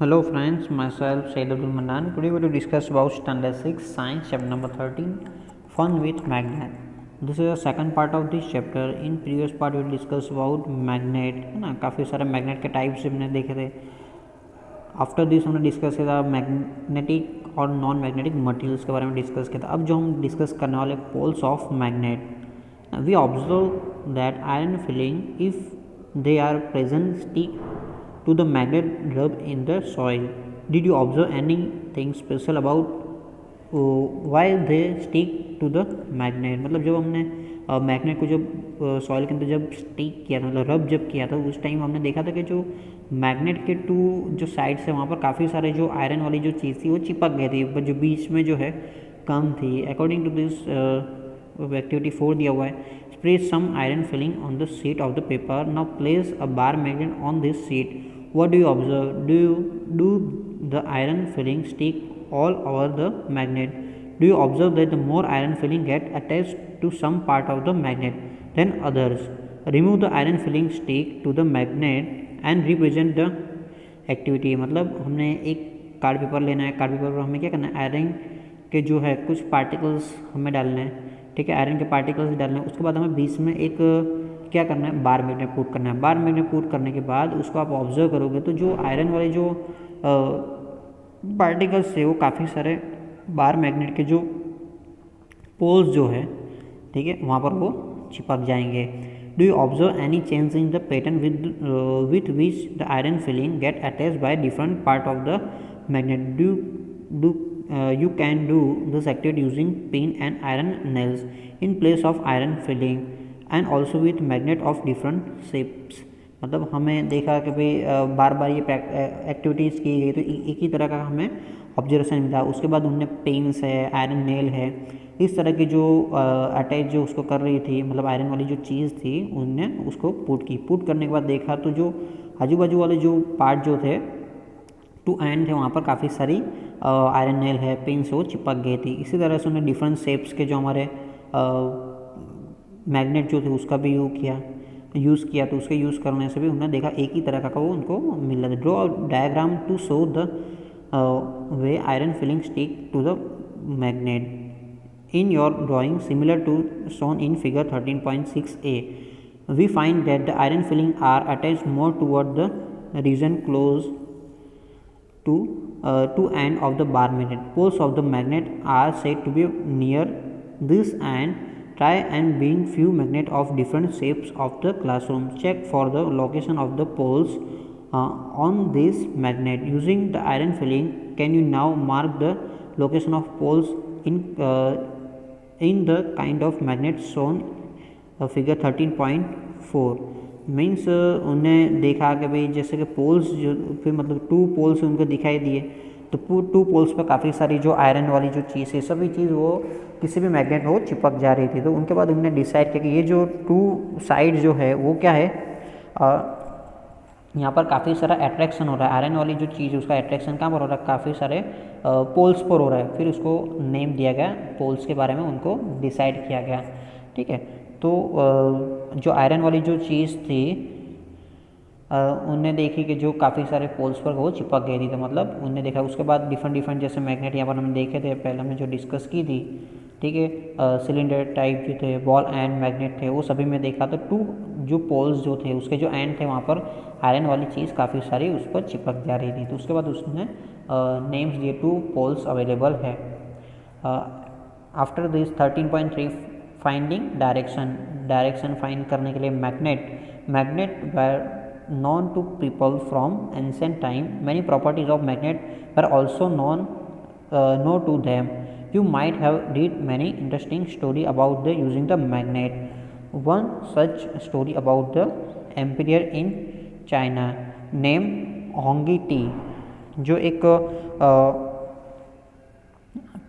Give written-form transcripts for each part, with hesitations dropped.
Hello friends, myself Saidul Manan. Today we will discuss about Standard 6 Science chapter number 13 Fun with Magnet. This is the second part of this chapter. In previous part we discuss about magnet है ना, काफ़ी सारे magnet के types हमने देखे थे. After this हमने discuss किया था मैग्नेटिक और नॉन मैग्नेटिक मटेरियल्स के बारे में डिस्कस किया था. अब जो हम डिस्कस करने वाले poles of magnet, we observe that iron filling if they are present stick to the magnet rub in the soil. Did you observe anything special about why they stick to the magnet? मतलब जब हमने magnet को जब soil के अंदर जब stick किया था, मतलब रब जब किया था, उस टाइम हमने देखा था कि जो मैग्नेट के टू जो साइड्स है वहाँ पर काफ़ी सारे जो आयरन वाली जो चीज़ थी वो चिपक गई थी, पर जो बीच में जो है कम थी. अकॉर्डिंग टू दिस एक्टिविटी 4 दिया हुआ है, spray some iron filling on the sheet of the paper. Now place a bar magnet on this sheet. What do you observe? Do the iron filling stick all over the magnet? Do you observe that the more iron filling get attached to some part of the magnet than others? Remove the iron filling stick to the magnet and represent the activity. मतलब हमने एक card paper लेना है, card paper पर हमें क्या करना है, आयरन के जो है कुछ पार्टिकल्स हमें डालने हैं. ठीक है, आयरन के पार्टिकल्स डालने हैं. उसके बाद हमें बीच में एक क्या करना है, बार मैग्नेट पुट करना है. बार मैग्नेट पुट करने के बाद उसको आप ऑब्जर्व करोगे तो जो आयरन वाले जो पार्टिकल्स थे वो काफ़ी सारे बार मैग्नेट के जो पोल्स जो है, ठीक है, वहाँ पर वो चिपक जाएंगे. Do you observe any change in the pattern with which the iron filling get attach by different part of the magnet? Do you can do this activity using pin and iron nails in place of iron filling and also with magnet of different shapes. मतलब हमें देखा कि भाई बार बार ये activities की गई तो एक ही तरह का हमें ऑब्जर्वेशन मिला. उसके बाद उनने पेन्स है, आयरन नेल है, इस तरह की जो अटैच जो उसको कर रही थी, मतलब आयरन वाली जो चीज़ थी उनने उसको पुट करने के बाद देखा तो जो आजू बाजू वाले जो पार्ट जो थे टू एंड थे वहाँ पर काफ़ी सारी आयरन नेल है, पिन से वो चिपक गई थी. इसी तरह से उन्होंने डिफरेंट शेप्स के जो हमारे मैग्नेट जो थे उसका भी यूज़ किया तो उसके यूज़ करने से भी उन्होंने देखा एक ही तरह का वो उनको मिल रहा था. Draw diagram to show the way iron filling stick to the magnet in your drawing similar to shown in figure 13.6a. We find that the iron filling are attached more toward the region close to end of the bar magnet. Poles of the magnet are said to be near this and try and bring few magnet of different shapes of the classroom. Check for the location of the poles on this magnet. Using the iron filling, can you now mark the location of poles in the kind of magnet shown figure 13.4. Means उन्हें देखा कि भाई जैसे कि poles जो फिर मतलब 2 poles उनको दिखाई दिए तो 2 पोल्स पर काफ़ी सारी जो आयरन वाली जो चीज़ है सभी चीज़ वो किसी भी मैग्नेट में वो चिपक जा रही थी. तो उनके बाद उन्होंने डिसाइड किया कि ये जो 2 साइड जो है वो क्या है, यहाँ पर काफ़ी सारा अट्रैक्शन हो रहा है. आयरन वाली जो चीज़ है उसका अट्रैक्शन कहाँ पर हो रहा है, काफ़ी सारे पोल्स पर हो रहा है. फिर उसको नेम दिया गया, पोल्स के बारे में उनको डिसाइड किया गया. ठीक है, तो जो आयरन वाली जो चीज़ थी उनने देखी कि जो काफ़ी सारे पोल्स पर वो चिपक गई थी. तो मतलब उनने देखा. उसके बाद डिफरेंट जैसे मैग्नेट यहाँ पर हमने देखे थे, पहले हमने जो डिस्कस की थी, ठीक है, सिलेंडर टाइप जो थे, बॉल एंड मैग्नेट थे, वो सभी में देखा. तो 2 जो पोल्स जो थे उसके जो एंड थे वहाँ पर आयरन वाली चीज़ काफ़ी सारी उस पर चिपक जा रही थी. तो उसके बाद उसने नेम्स दिए 2 पोल्स अवेलेबल है. After this 13.3 finding direction find करने के लिए magnet were known to people from ancient time. Many properties of magnet were also known to them. You might have read many interesting story about the using the magnet. One such story about the emperor in China named Hongyi Ti, जो एक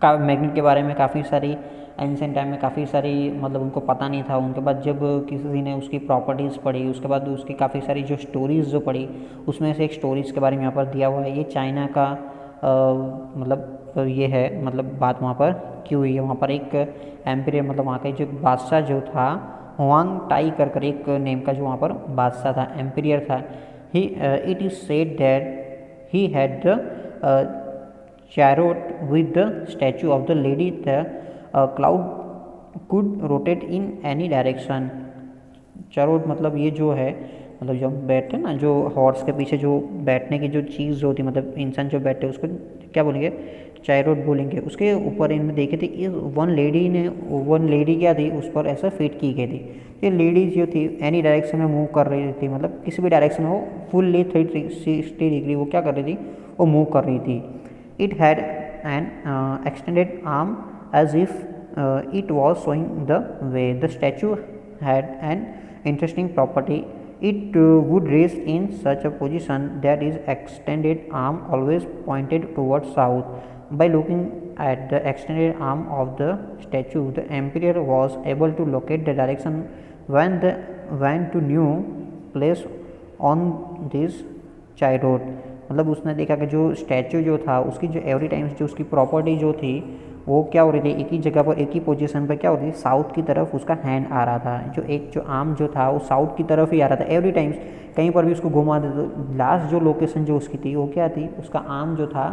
magnet के बारे में काफ़ी सारी ancient time में काफ़ी सारी मतलब उनको पता नहीं था. उनके बाद जब किसी ने उसकी प्रॉपर्टीज़ पढ़ी, उसके बाद उसकी काफ़ी सारी जो स्टोरीज़ जो पढ़ी, उसमें से एक स्टोरीज़ के बारे में यहाँ पर दिया हुआ है. ये चाइना का मतलब ये है, मतलब बात वहाँ पर क्यों हुई है. वहाँ पर एक एम्पीरियर मतलब वहाँ का जो बादशाह जो था, हुआंग टाई कर एक नेम का जो वहाँ पर बादशाह था, एम्पीरियर था. He it is said that he had the chariot with the statue of the lady. The cloud could rotate in any direction. चैरोट मतलब ये जो है, मतलब जब बैठते ना, जो हॉर्स के पीछे जो बैठने की जो चीज़ जो होती है, मतलब इंसान जो बैठे उसको क्या बोलेंगे, चैरोट बोलेंगे। उसके ऊपर इनमें देखे थे कि वन लेडी क्या थी, उस पर ऐसा फिट की गई थी। ये लेडी जो थी एनी डायरेक्शन में मूव कर रही थी, मतलब किसी भी डायरेक्शन में वो फुल्ली 360 डिग्री वो क्या कर रही थी, वो मूव कर रही थी। It had an extended arm as if it was showing the way. The statue had an interesting property. It would rest in such a position that its extended arm always pointed towards south. By looking at the extended arm of the statue, the emperor was able to locate the direction when the went to new place on this chariot. मतलब उसने देखा कि जो statue जो था उसकी जो every times जो उसकी प्रॉपर्टी जो थी वो क्या हो रही थी, एक ही जगह पर एक ही पोजीशन पर क्या हो रही थी, साउथ की तरफ उसका हैंड आ रहा था। जो आर्म जो था वो साउथ की तरफ ही आ रहा था एवरी टाइम्स, कहीं पर भी उसको घुमा दे तो लास्ट जो लोकेशन जो उसकी थी वो क्या थी, उसका आर्म जो था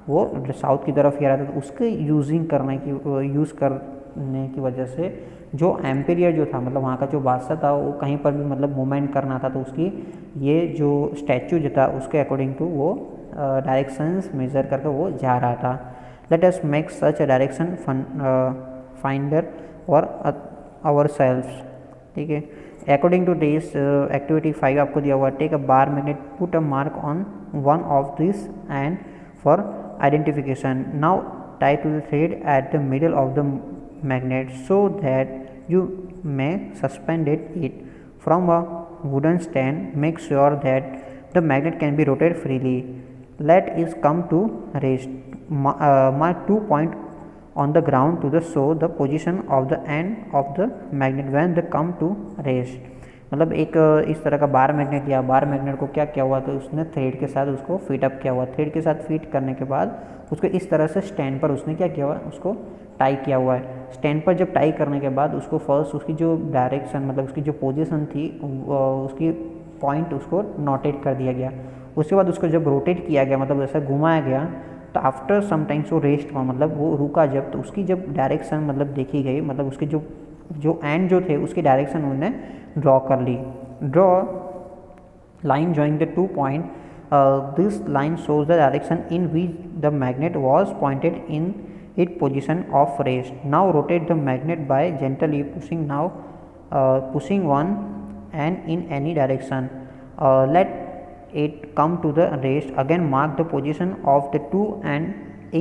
वो साउथ की तरफ ही आ रहा था। तो उसके यूज़ करने की वजह से जो एम्पेरियर जो था, मतलब वहाँ का जो बादशाह था, वो कहीं पर भी मतलब मूवमेंट करना था तो उसकी ये जो स्टैचू जो था उसके अकॉर्डिंग टू वो डायरेक्शंस मेजर करके वो जा रहा था। Let us make such a direction finder और आवर सेल्व्स। ठीक है, अकॉर्डिंग टू दिस एक्टिविटी 5 आपको दिया हुआ, take a bar magnet, put a mark on one of this end for identification. Now tie to the thread at the middle of the magnet so that you may suspend it from a wooden stand. Make sure that the magnet can be rotated freely. Let it come to rest. Mark 2 points on the ground to show the position of the end of the magnet when they come to rest. मतलब एक इस तरह का bar magnet लिया, bar magnet को क्या किया हुआ, तो उसने थ्रेड के साथ उसको फिट अप किया हुआ। थ्रेड के साथ फिट करने के बाद उसको इस तरह से स्टैंड पर उसने क्या किया हुआ है, उसको टाई किया हुआ है। स्टैंड पर जब टाई करने के बाद उसको फर्स्ट उसकी जो डायरेक्शन, मतलब उसकी जो पोजीशन थी उसकी पॉइंट उसको नोटेट कर दिया गया। उसके बाद उसको जब रोटेट किया गया, मतलब ऐसा घुमाया गया, तो आफ्टर समटाइम्स वो रेस्ट हुआ, मतलब वो रुका जब, तो उसकी जब डायरेक्शन मतलब देखी गई, मतलब उसके जो एंड जो थे उसकी डायरेक्शन उन्होंने ड्रॉ कर ली। Draw line joining the 2 point. This line shows the direction in which the magnet was pointed in its position of rest. Now rotate the magnet by gently pushing one and in any direction. Let it come to the rest. Again mark the position of the two and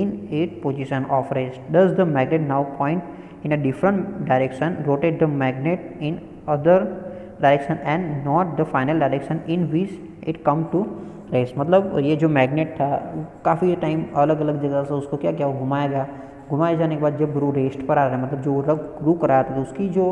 in its position of rest. Thus the magnet now point in a different direction. Rotate the magnet in other direction and not the final direction in which it come to rest. मतलब ये जो magnet था काफ़ी time अलग अलग जगह से उसको क्या किया, घुमाया गया। घुमाए जाने के बाद जब वो रेस्ट पर आ रहा है, मतलब जो रुक रहा था, तो उसकी जो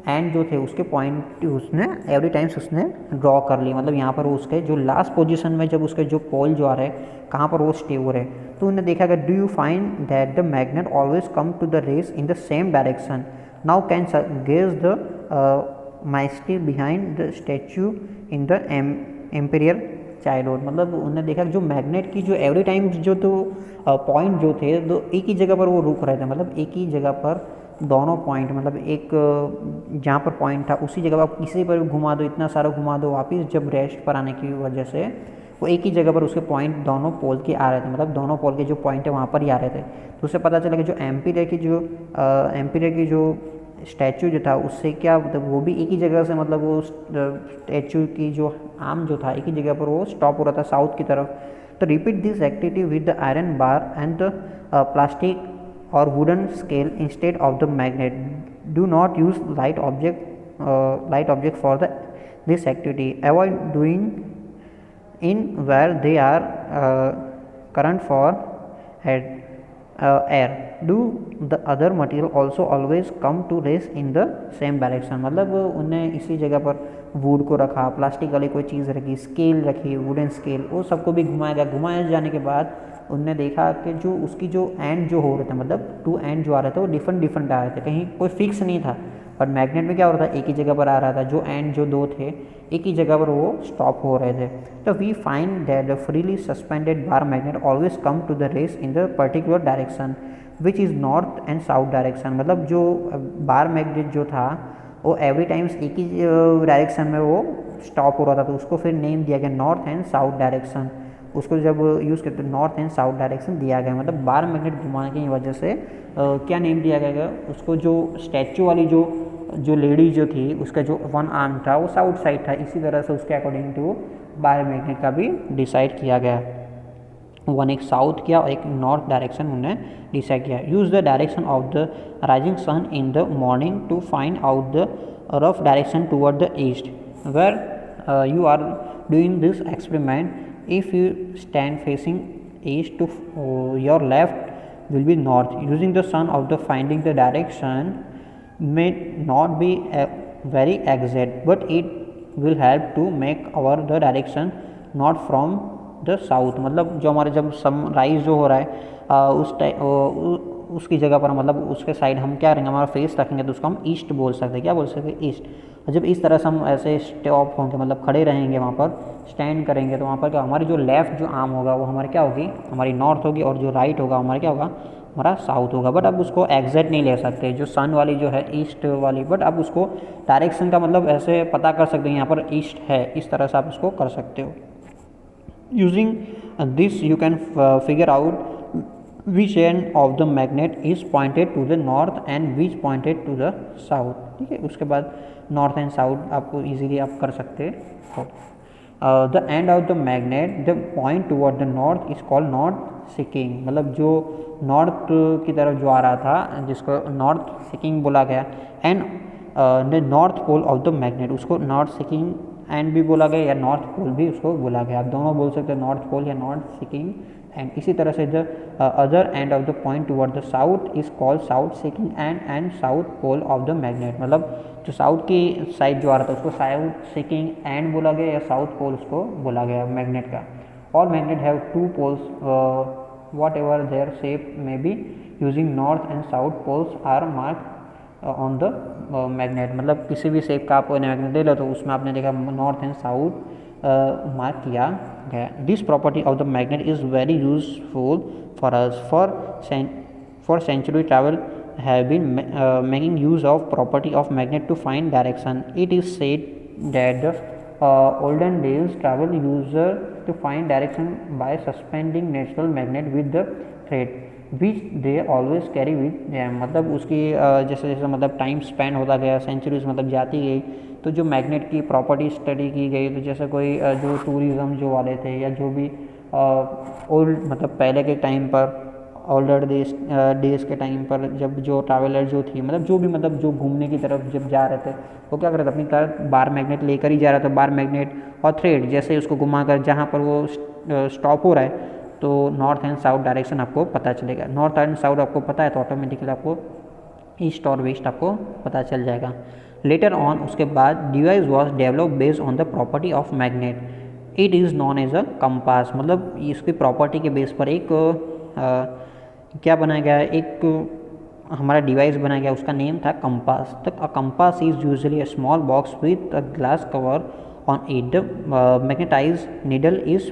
एंड जो थे उसके पॉइंट उसने एवरी टाइम्स उसने ड्रॉ कर ली। मतलब यहाँ पर उसके जो लास्ट पोजीशन में जब उसके जो पोल जो आ रहे हैं कहाँ पर वो स्टे हो रहे, तो उन्होंने देखा कि do you find that the magnet always come to the rest in the same direction. Now can gaze the mystery behind the statue in the emperor child. मतलब उन्होंने देखा जो मैग्नेट की जो एवरी टाइम जो तो पॉइंट जो थे तो एक ही जगह पर वो रुक रहे थे, मतलब एक ही जगह पर दोनों पॉइंट, मतलब एक जहाँ पर पॉइंट था उसी जगह पर किसी पर भी घुमा दो, इतना सारा घुमा दो, वापस जब रेस्ट पर आने की वजह से वो एक ही जगह पर उसके पॉइंट दोनों पोल के आ रहे थे, मतलब दोनों पोल के जो पॉइंट है वहाँ पर ही आ रहे थे। तो उससे पता चला कि जो एम्पियर की जो स्टैचू जो था उससे क्या, मतलब वो भी एक ही जगह से, मतलब वो स्टैचू की जो आर्म जो था एक ही जगह पर वो स्टॉप हो रहा था साउथ की तरफ। तो repeat this activity with the iron bar and the plastic और wooden scale instead of the magnet. Do not use light object for this activity. Avoid doing in where they are current for air. Do the other material also always come to rest in the same direction. मतलब उनने इसी जगह पर would को रखा, plastic वाली कोई चीज़ रखी, स्केल रखी, वुडन स्केल, वो सबको भी घुमाया गया. घुमाए जाने के बाद उनने देखा कि जो उसकी जो एंड जो हो रहे थे, मतलब टू एंड जो आ रहे थे वो डिफरेंट आ रहे थे, कहीं कोई फिक्स नहीं था. बट मैग्नेट में क्या हो रहा था, एक ही जगह पर आ रहा था, जो एंड जो दो थे एक ही जगह पर वो स्टॉप हो रहे थे। तो we find that the freely suspended bar magnet always come to the rest in the particular direction which is north and south direction. मतलब जो बार मैग्नेट जो था वो एवरी टाइम्स एक ही डायरेक्शन में वो स्टॉप हो रहा था, तो उसको फिर नेम दिया गया नॉर्थ एंड साउथ डायरेक्शन। उसको जब यूज़ करते नॉर्थ एंड साउथ डायरेक्शन दिया गया, मतलब बार मैग्नेट घुमाने की वजह से क्या नेम दिया गया उसको, जो स्टैचू वाली जो लेडी जो थी उसका जो वन आर्म था वो साउथ साइड था, इसी तरह से उसके अकॉर्डिंग टू बार मैग्नेट का भी डिसाइड किया गया। वन एक साउथ किया और एक नॉर्थ डायरेक्शन उन्होंने डिसाइड किया। Use the direction of the rising sun in the morning to find out the rough direction toward the east where you are doing this experiment. If you stand facing east to your left will be north. Using the sun of the finding the direction may not be very exact, but it will help to make our the direction not from the south। मतलब जो हमारे जब sunrise जो हो रहा है उस time उसकी जगह पर मतलब उसके साइड हम क्या करेंगे, हमारा फेस रखेंगे तो उसको हम ईस्ट बोल सकते हैं। क्या बोल सकते हैं, ईस्ट। और जब इस तरह से हम ऐसे स्टॉप होंगे मतलब खड़े रहेंगे वहाँ पर स्टैंड करेंगे तो वहाँ पर क्या हमारी जो लेफ़्ट जो आर्म होगा वो हमारी क्या होगी, हमारी नॉर्थ होगी, और जो राइट होगा हमारा क्या होगा, हमारा साउथ होगा। बट अब उसको एग्जैक्ट नहीं ले सकते, जो सन वाली जो है ईस्ट वाली, बट अब उसको डायरेक्शन का मतलब ऐसे पता कर सकते हैं यहाँ पर ईस्ट है, इस तरह से आप उसको कर सकते हो। Using this you can figure out which end of the magnet is pointed to the north and which pointed to the south। ठीक है, उसके बाद नॉर्थ एंड साउथ आपको इजीली आप कर सकते हो। The end of the magnet the point toward the north is called north seeking. मतलब जो नॉर्थ की तरफ जो आ रहा था जिसको नॉर्थ सीकिंग बोला गया। And the north pole of the magnet, उसको नॉर्थ सीकिंग एंड भी बोला गया या नॉर्थ पोल भी उसको बोला गया। आप दोनों बोल सकते हैं, नॉर्थ पोल या नॉर्थ सीकिंग एंड। इसी तरह से the other end of the point toward the south is called south seeking end south pole of the magnet. मतलब जो साउथ की साइड जो आ रहा था उसको साउथ सीकिंग एंड बोला गया या साउथ पोल उसको बोला गया मैग्नेट का। All magnet have two poles whatever their shape may be using north and south poles are mark on the magnet. मतलब किसी भी शेप का आप मैग्नेट ले लो तो उसमें आपने देखा नॉर्थ एंड साउथ मार्क किया गया। This property of the magnet is very useful for us for century travel have been making use of property of magnet to find direction. It is said that the olden days travel user to find direction by suspending natural magnet with the thread which they always carry with them। मतलब उसकी जैसे जैसे मतलब time spend होता गया, centuries मतलब जाती गई, तो जो मैग्नेट की प्रॉपर्टी स्टडी की गई। तो जैसे कोई जो टूरिज़्म जो वाले थे या जो भी ओल्ड मतलब पहले के टाइम पर ओल्डर डेज के टाइम पर जब जो ट्रैवलर जो थी मतलब जो भी मतलब जो घूमने की तरफ जब जा रहे थे वो क्या कर रहे थे, अपनी तरफ बार मैग्नेट लेकर ही जा रहा था। बार मैग्नेट और थ्रेड जैसे उसको घुमाकर जहाँ पर वो स्टॉप हो रहा है तो नॉर्थ एंड साउथ डायरेक्शन आपको पता चलेगा। नॉर्थ एंड साउथ आपको पता है तो ऑटोमेटिकली आपको ईस्ट और वेस्ट आपको पता चल जाएगा। लेटर ऑन उसके बाद device was develop based on the property of magnet. It is known as a compass. मतलब इसकी प्रॉपर्टी के बेस पर एक क्या बनाया गया, एक हमारा डिवाइस बनाया गया, उसका नेम था कंपास। तो a compass is usually a small box with a glass cover on it. The magnetize needle is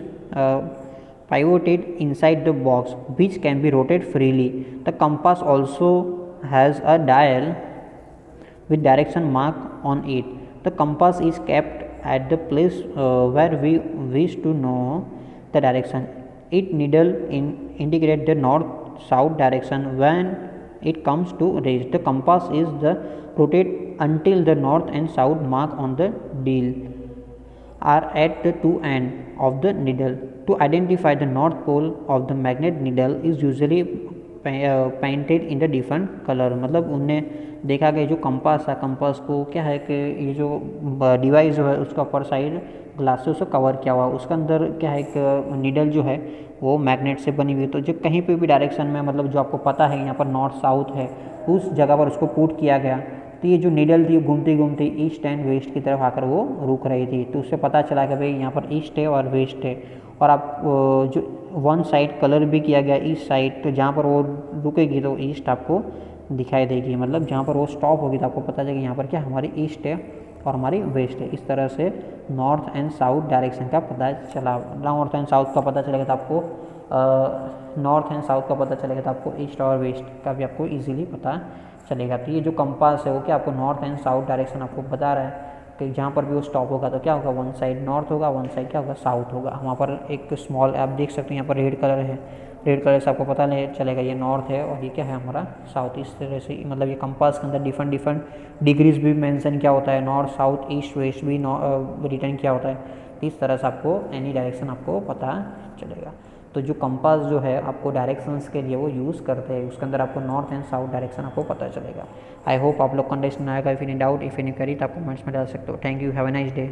pivoted inside the box which can be rotated freely. The compass also has a dial with direction mark on it. The compass is kept at the place where we wish to know the direction. It needle indicate the north south direction when it comes to rest. The compass is the rotate until the north and south mark on the dial are at the two end of the needle. To identify the north pole of the magnet needle is usually painted in the different color। मतलब उनने देखा कि जो compass है, compass को क्या है कि ये जो डिवाइस जो है उसका ऊपर साइड ग्लास से उसको कवर किया हुआ, उसके अंदर क्या है कि नीडल जो है वो मैग्नेट से बनी हुई। तो जो कहीं पे भी डायरेक्शन में मतलब जो आपको पता है यहाँ पर नॉर्थ साउथ है उस जगह पर उसको पुट किया गया। तो ये जो नीडल थी घूमती घूमती ईस्ट एंड वेस्ट की तरफ आकर वो रुक रही थी। तो उससे पता चला कि भाई यहाँ पर ईस्ट है और वेस्ट है। और आप जो वन साइड कलर भी किया गया ईस्ट साइड, तो जहाँ पर वो रुकेगी तो ईस्ट आपको दिखाई देगी, मतलब जहाँ पर वो स्टॉप होगी तो आपको पता चलेगा यहाँ पर क्या हमारी ईस्ट है और हमारी वेस्ट है। इस तरह से नॉर्थ एंड साउथ डायरेक्शन का पता चला, नॉर्थ एंड साउथ का पता चलेगा तो आपको नॉर्थ एंड साउथ का पता चलेगा तो आपको ईस्ट और वेस्ट का भी आपको इजीली पता चलेगा। तो ये जो कंपास है वो क्या आपको नॉर्थ एंड साउथ डायरेक्शन आपको बता रहा है कि जहाँ पर भी वो स्टॉप होगा तो क्या होगा, वन साइड नॉर्थ होगा, वन साइड क्या होगा, साउथ होगा। वहाँ पर एक स्मॉल आप देख सकते हैं यहाँ पर रेड कलर है, रेड कलर से आपको पता नहीं चलेगा ये नॉर्थ है और ये क्या है हमारा साउथ। इस तरह से मतलब ये कंपास के अंदर डिफरेंट डिफरेंट डिग्रीज भी मेंशन किया होता है, नॉर्थ साउथ ईस्ट वेस्ट भी रिटर्न किया होता है। इस तरह से आपको एनी डायरेक्शन आपको पता चलेगा। तो जो कंपास जो है आपको डायरेक्शंस के लिए वो यूज़ करते हैं, उसके अंदर आपको नॉर्थ एंड साउथ डायरेक्शन आपको पता चलेगा। आई होप आप लोग को अंडरस्टैंड आएगा। If any doubt if any query तो आप कमेंट्स में डाल सकते हो। Thank you, have a nice day.